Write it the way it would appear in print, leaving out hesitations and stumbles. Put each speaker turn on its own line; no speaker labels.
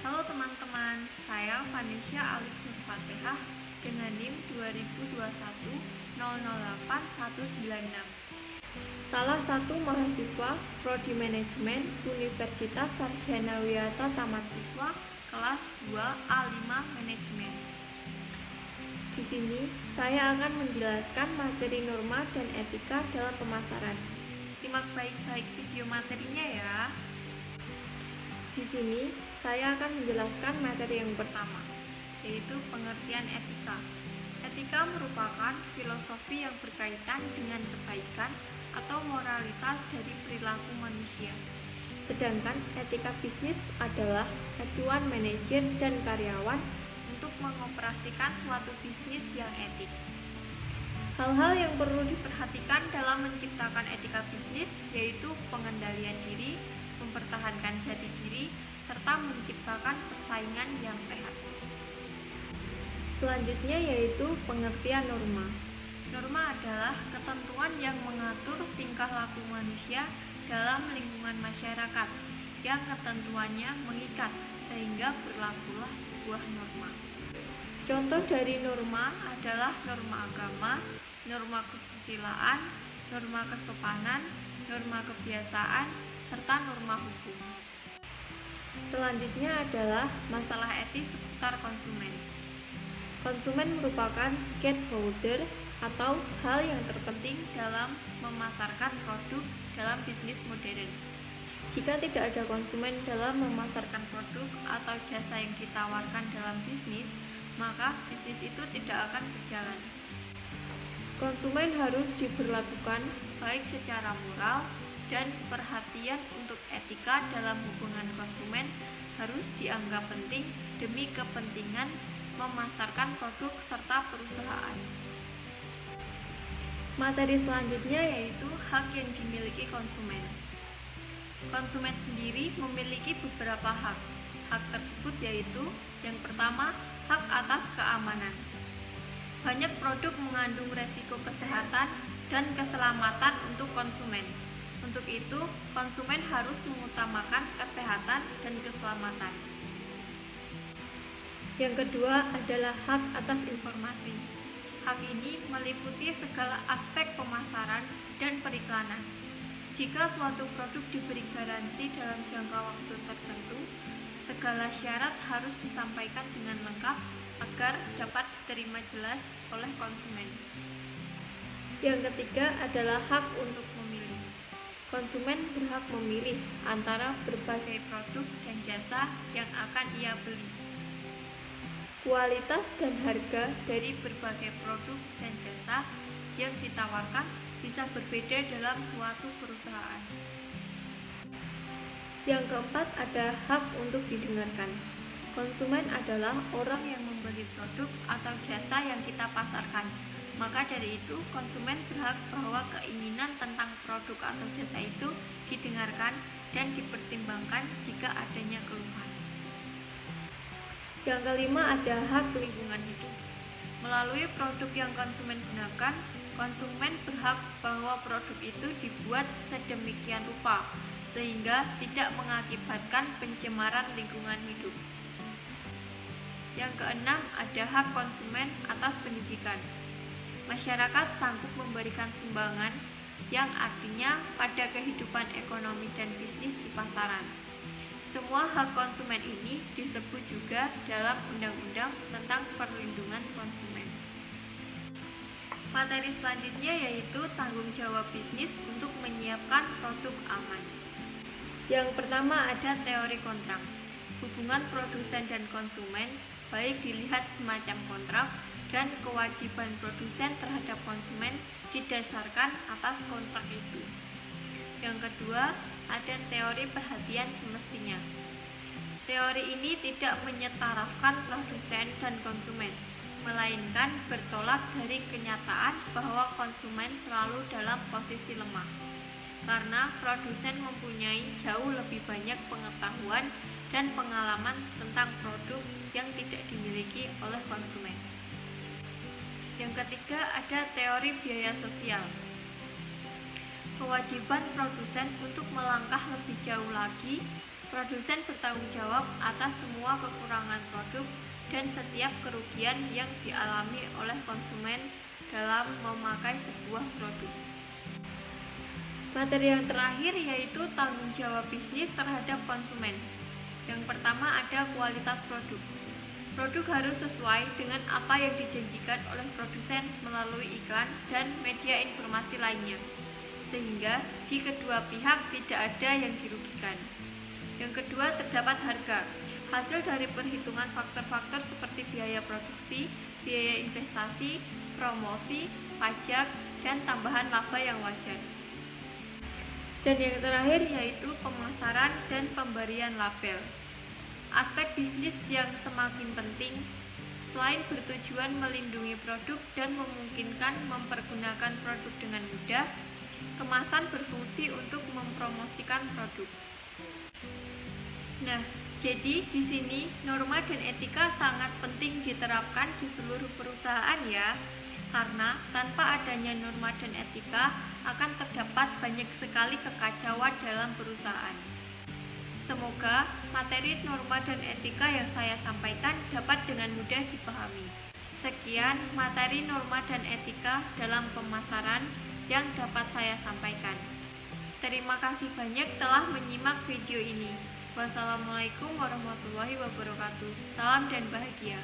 Halo teman-teman, saya Vanesha Alif Nurfatihah dengan NIM 2021-008196. Salah satu mahasiswa Prodi Manajemen Universitas Sarjana Wiyata Tamat Siswa kelas 2 A5 Manajemen. Di sini saya akan menjelaskan materi norma dan etika dalam pemasaran. Simak baik-baik video materinya ya. Di sini saya akan menjelaskan materi yang pertama, yaitu pengertian etika. Etika merupakan filosofi yang berkaitan dengan kebaikan atau moralitas dari perilaku manusia. Sedangkan etika bisnis adalah acuan manajer dan karyawan untuk mengoperasikan suatu bisnis yang etik. Hal-hal yang perlu diperhatikan dalam menciptakan etika bisnis yaitu pengendalian diri, mempertahankan jati diri, serta menciptakan persaingan yang sehat. Selanjutnya yaitu pengertian norma. Norma adalah ketentuan yang mengatur tingkah laku manusia dalam lingkungan masyarakat, yang ketentuannya mengikat sehingga berlakulah sebuah norma. Contoh dari norma adalah norma agama, norma kesusilaan, norma kesopanan, norma kebiasaan, serta norma hukum. Selanjutnya adalah masalah etis seputar konsumen. Konsumen merupakan stakeholder atau hal yang terpenting dalam memasarkan produk dalam bisnis modern. Jika tidak ada konsumen dalam memasarkan produk atau jasa yang ditawarkan dalam bisnis, maka bisnis itu tidak akan berjalan. Konsumen harus diberlakukan baik secara moral dan perhatian untuk etika dalam hubungan konsumen harus dianggap penting demi kepentingan memasarkan produk serta perusahaan. Materi selanjutnya yaitu hak yang dimiliki konsumen. Konsumen sendiri memiliki beberapa hak. Hak tersebut yaitu yang pertama, hak atas keamanan. Banyak produk mengandung resiko kesehatan dan keselamatan untuk konsumen. Untuk itu, konsumen harus mengutamakan kesehatan dan keselamatan. Yang kedua adalah hak atas informasi. Hak ini meliputi segala aspek pemasaran dan periklanan. Jika suatu produk diberi garansi dalam jangka waktu tertentu, segala syarat harus disampaikan dengan lengkap agar dapat diterima jelas oleh konsumen. Yang ketiga adalah hak untuk memilih. Konsumen berhak memilih antara berbagai produk dan jasa yang akan ia beli. Kualitas dan harga dari berbagai produk dan jasa yang ditawarkan bisa berbeda dalam suatu perusahaan. Yang keempat ada hak untuk didengarkan. Konsumen adalah orang yang membeli produk atau jasa yang kita pasarkan. Maka dari itu, konsumen berhak bahwa keinginan tentang produk atau jasa itu didengarkan dan dipertimbangkan jika adanya keluhan. Yang kelima ada hak lingkungan hidup. Melalui produk yang konsumen gunakan, konsumen berhak bahwa produk itu dibuat sedemikian rupa sehingga tidak mengakibatkan pencemaran lingkungan hidup. Yang keenam ada hak konsumen atas pendidikan. Masyarakat sanggup memberikan sumbangan yang artinya pada kehidupan ekonomi dan bisnis di pasaran. Semua hak konsumen ini disebut juga dalam Undang-Undang tentang Perlindungan Konsumen. Materi selanjutnya yaitu tanggung jawab bisnis untuk menyiapkan produk aman. Yang pertama ada teori kontrak. Hubungan produsen dan konsumen baik dilihat semacam kontrak dan kewajiban produsen terhadap konsumen didasarkan atas kontrak itu. Yang kedua, ada teori perhatian semestinya. Teori ini tidak menyetarafkan produsen dan konsumen, melainkan bertolak dari kenyataan bahwa konsumen selalu dalam posisi lemah. Karena produsen mempunyai jauh lebih banyak pengetahuan dan pengalaman tentang produk yang tidak dimiliki oleh konsumen. Yang ketiga ada teori biaya sosial. Kewajiban produsen untuk melangkah lebih jauh lagi Produsen bertanggung jawab atas semua kekurangan produk dan setiap kerugian yang dialami oleh konsumen dalam memakai sebuah produk. Materi yang terakhir yaitu tanggung jawab bisnis terhadap konsumen. Yang pertama ada kualitas produk. Produk harus sesuai dengan apa yang dijanjikan oleh produsen melalui iklan dan media informasi lainnya, sehingga di kedua pihak tidak ada yang dirugikan. Yang kedua, terdapat harga. Hasil dari perhitungan faktor-faktor seperti biaya produksi, biaya investasi, promosi, pajak, dan tambahan laba yang wajar. Dan yang terakhir yaitu pemasaran dan pemberian label. Aspek bisnis yang semakin penting, selain bertujuan melindungi produk dan memungkinkan mempergunakan produk dengan mudah, kemasan berfungsi untuk mempromosikan produk. Nah, jadi di sini norma dan etika sangat penting diterapkan di seluruh perusahaan ya. Karena tanpa adanya norma dan etika akan terdapat banyak sekali kekacauan dalam perusahaan. Semoga materi norma dan etika yang saya sampaikan dapat dengan mudah dipahami. Sekian materi norma dan etika dalam pemasaran yang dapat saya sampaikan. Terima kasih banyak telah menyimak video ini. Wassalamualaikum warahmatullahi wabarakatuh. Salam dan bahagia.